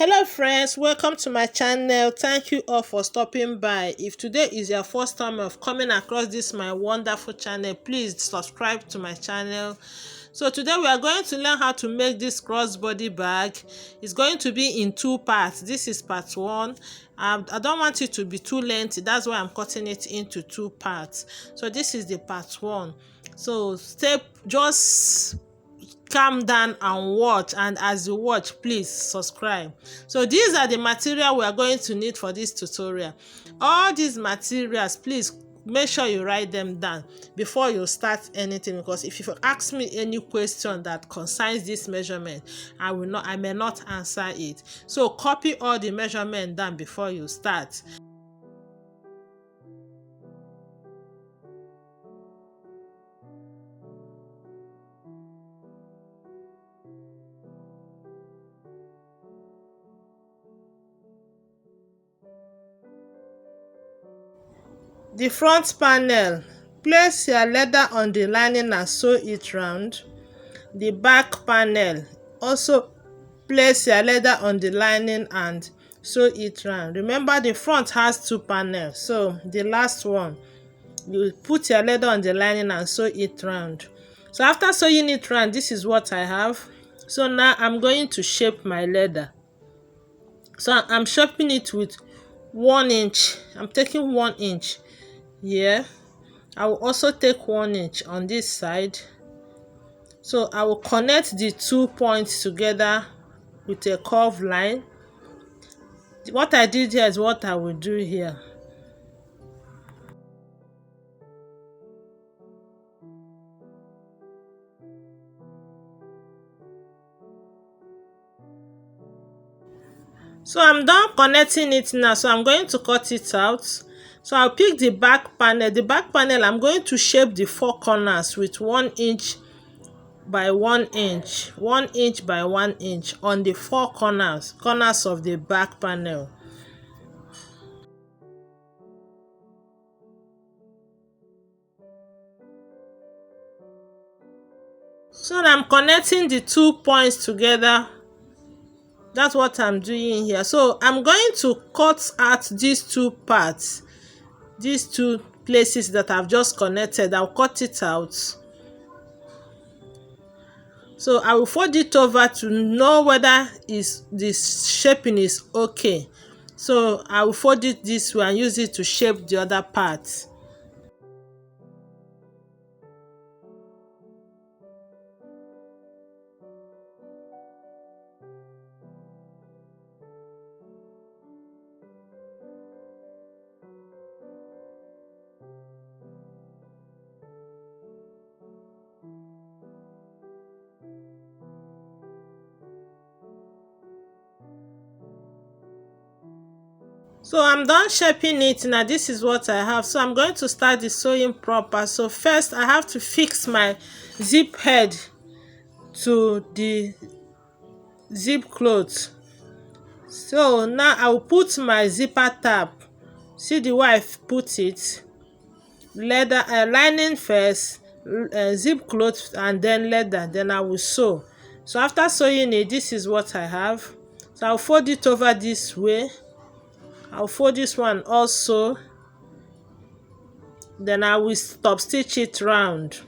Hello friends, welcome to my channel. Thank you all for stopping by. If today is your first time of coming across this my wonderful channel, please subscribe to my channel. So today we are going to learn how to make this crossbody bag. It's going to be in two parts. This is part one. I don't want it to be too lengthy, that's why I'm cutting it into two parts. So this is the part one. So just calm down and watch, and as you watch, please subscribe. So these are the material we are going to need for this tutorial. All these materials, please make sure you write them down before you start anything, because if you ask me any question that concerns this measurement, I may not answer it. So copy all the measurement down before you start. The front panel, place your leather on the lining and sew it round. The back panel, also place your leather on the lining and sew it round. Remember, the front has two panels, so the last one, you put your leather on the lining and sew it round. So after sewing it round, this is what I have. So now I'm going to shape my leather. So I'm shaping it with 1 inch. I'm taking 1 inch here. I will also take 1 inch on this side. So I will connect the 2 points together with a curved line. What I did here is what I will do here. So I'm done connecting it now, so I'm going to cut it out. So I'll pick the back panel. The back panel, I'm going to shape the 4 corners with 1 inch by 1 inch, 1 inch by 1 inch on the 4 corners of the back panel. So now I'm connecting the 2 points together. That's what I'm doing here. So I'm going to cut out these 2 parts, these 2 places that I've just connected. I'll cut it out. So I will fold it over to know whether this shaping is okay. So I will fold it this way and use it to shape the other part. So I'm done shaping it now. This is what I have. So I'm going to start the sewing proper. So first I have to fix my zip head to the zip cloth. So now I will put my zipper tab. See the way I put it. Leather lining first, zip cloth, and then leather. Then I will sew. So after sewing it, this is what I have. So I'll fold it over this way. I'll fold this one also. Then I will top stitch it round.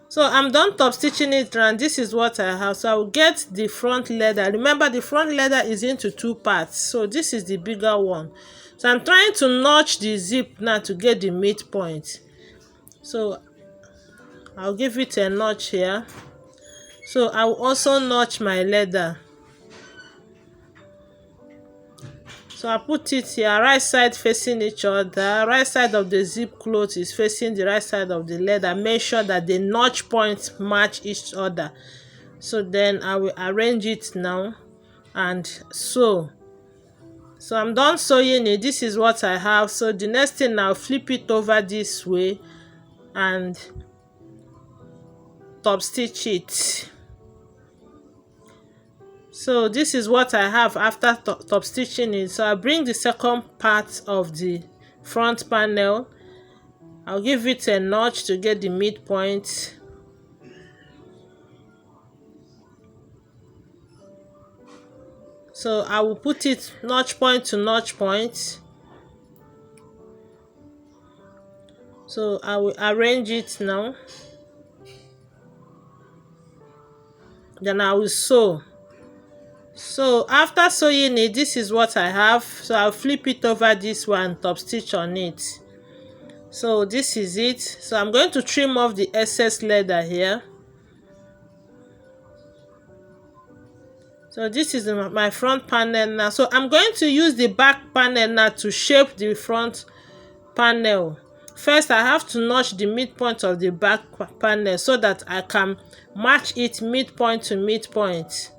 So I'm done top stitching it round. This is what I have. So I will get the front leather. Remember, the front leather is into 2 parts. So this is the bigger one. So I'm trying to notch the zip now to get the midpoint. So I'll give it a notch here. So I will also notch my leather. So I put it here, right side facing each other. Right side of the zip cloth is facing the right side of the leather. Make sure that the notch points match each other. So then I will arrange it now and sew. So I'm done sewing it. This is what I have. So the next thing, I'll flip it over this way and top stitch it. So this is what I have after top stitching it. So I bring the second part of the front panel. I'll give it a notch to get the midpoint. So I will put it notch point to notch point. So I will arrange it now. Then I will sew. So after sewing it, this is what I have. So I'll flip it over this one, top stitch on it. So this is it. So I'm going to trim off the excess leather here. So this is my front panel now. So I'm going to use the back panel now to shape the front panel. First, I have to notch the midpoint of the back panel so that I can match it midpoint to midpoint.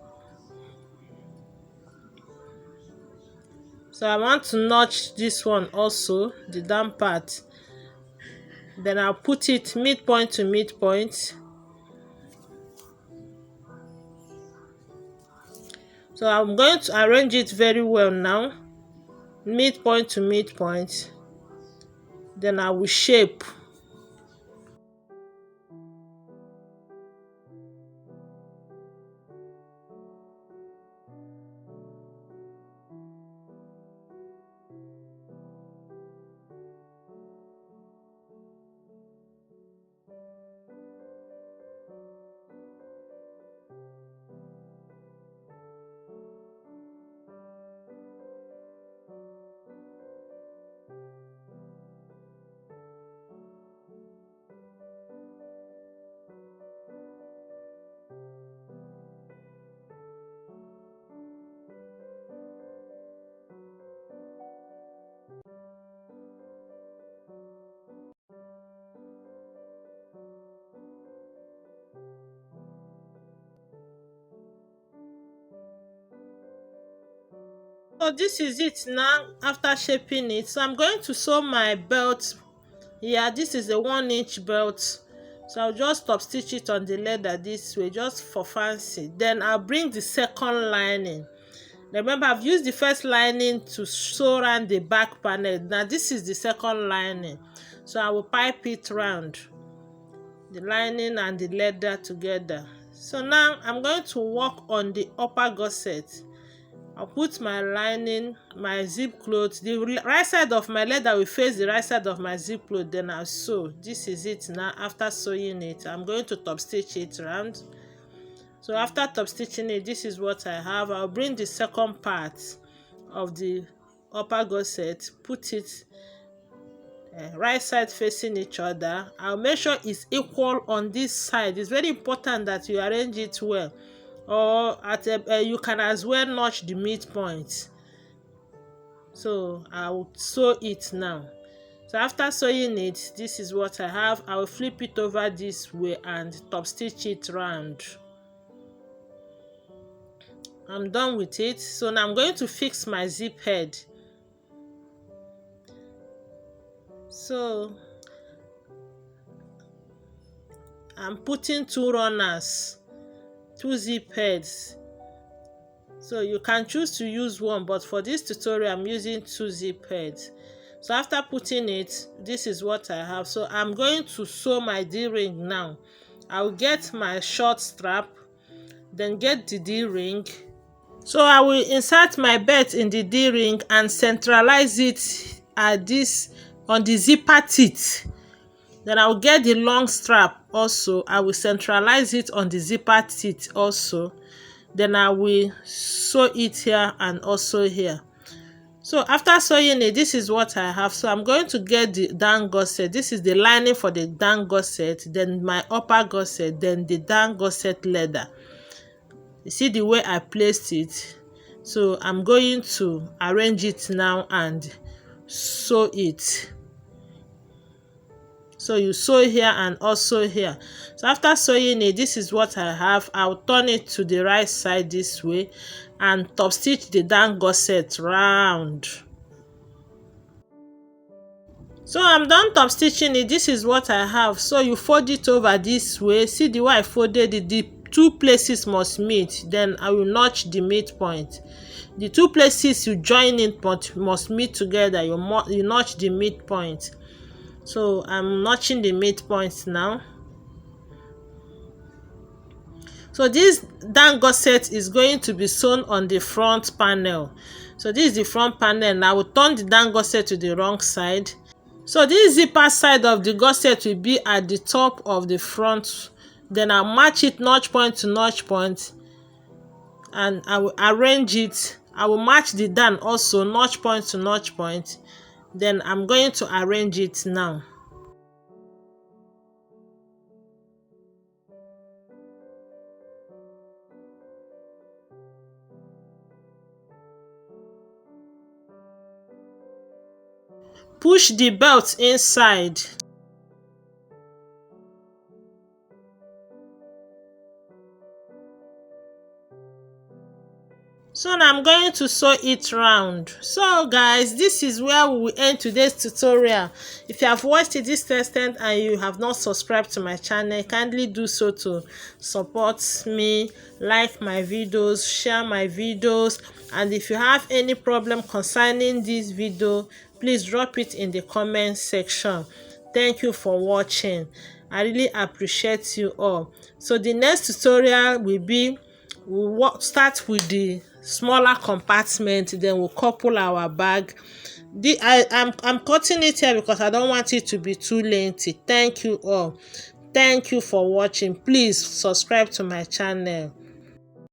So I want to notch this one also, the down part. Then I'll put it midpoint to midpoint. So I'm going to arrange it very well now, midpoint to midpoint. Then I will shape. So this is it now after shaping it. So I'm going to sew my belt. Yeah, this is a 1-inch belt. So I'll just top stitch it on the leather this way, just for fancy. Then I'll bring the second lining. Remember, I've used the first lining to sew around the back panel. Now this is the second lining. So I will pipe it round, the lining and the leather together. So now I'm going to work on the upper gusset. I'll put my lining, my zip cloth. The right side of my leather will face the right side of my zip cloth. Then I'll sew. This is it now. After sewing it, I'm going to top stitch it round. So after top stitching it, this is what I have. I'll bring the second part of the upper gusset, put it right side facing each other. I'll make sure it's equal on this side. It's very important that you arrange it well. Or you can as well notch the midpoint. So I will sew it now. So after sewing it, this is what I have. I will flip it over this way and top stitch it round. I'm done with it. So now I'm going to fix my zip head. So I'm putting 2 runners, 2 zip heads. So you can choose to use one, but for this tutorial I'm using 2 zip heads. So after putting it, this is what I have. So I'm going to sew my D-ring now. I'll get my short strap, then get the D-ring. So I will insert my belt in the D-ring and centralize it at this on the zipper teeth. Then I will get the long strap also. I will centralize it on the zipper teeth also. Then I will sew it here and also here. So after sewing it, this is what I have. So I'm going to get the down gusset. This is the lining for the down gusset, then my upper gusset, then the down gusset leather. You see the way I placed it? So I'm going to arrange it now and sew it. So you sew here and also here. So after sewing it, this is what I have. I'll turn it to the right side this way and top stitch the down gusset round. So I'm done top stitching it. This is what I have. So you fold it over this way. See the way I folded it? The 2 places must meet. Then I will notch the midpoint. The 2 places you join it must meet together. You notch the midpoint. So I'm notching the midpoint now. So this down gusset is going to be sewn on the front panel. So this is the front panel, and I will turn the down gusset to the wrong side. So this zipper side of the gusset will be at the top of the front. Then I'll match it notch point to notch point, and I will arrange it. I will match the down also notch point to notch point. Then I'm going to arrange it now. Push the belt inside. So now I'm going to sew it round. So guys, this is where we will end today's tutorial. If you have watched it this extent and you have not subscribed to my channel, kindly do so to support me, like my videos, share my videos, and if you have any problem concerning this video, please drop it in the comment section. Thank you for watching. I really appreciate you all. So the next tutorial will be, we'll start with the smaller compartment, then we'll couple our bag. I'm cutting it here because I don't want it to be too lengthy. Thank you all. Thank you for watching. Please subscribe to my channel.